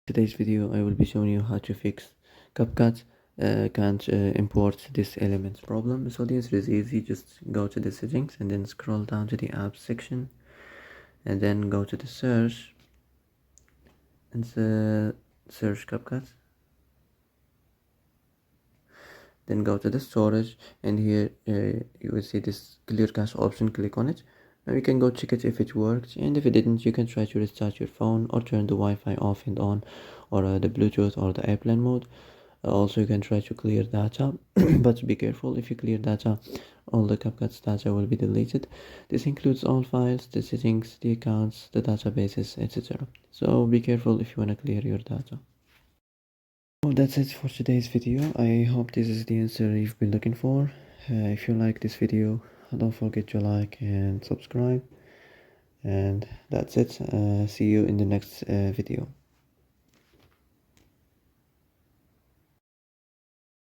Today's video I will be showing you how to fix Capcut can't import this elements problem. So the answer is easy. Just go to the settings and then scroll down to the apps section and then go to the search and search Capcut. Then go to the storage and here you will see this clear cache option. Click on it. Now you can go check it if it worked, and if it didn't you can try to restart your phone or turn the Wi-Fi off and on, or the Bluetooth or the airplane mode. Also you can try to clear data but be careful. If you clear data, all the Capcut's data will be deleted. This includes all files, the settings, the accounts, the databases, etc. So be careful if you want to clear your data. Well, that's it for today's video. I hope this is the answer you've been looking for. If you like this video, don't forget to like and subscribe. And that's it. See you in the next video.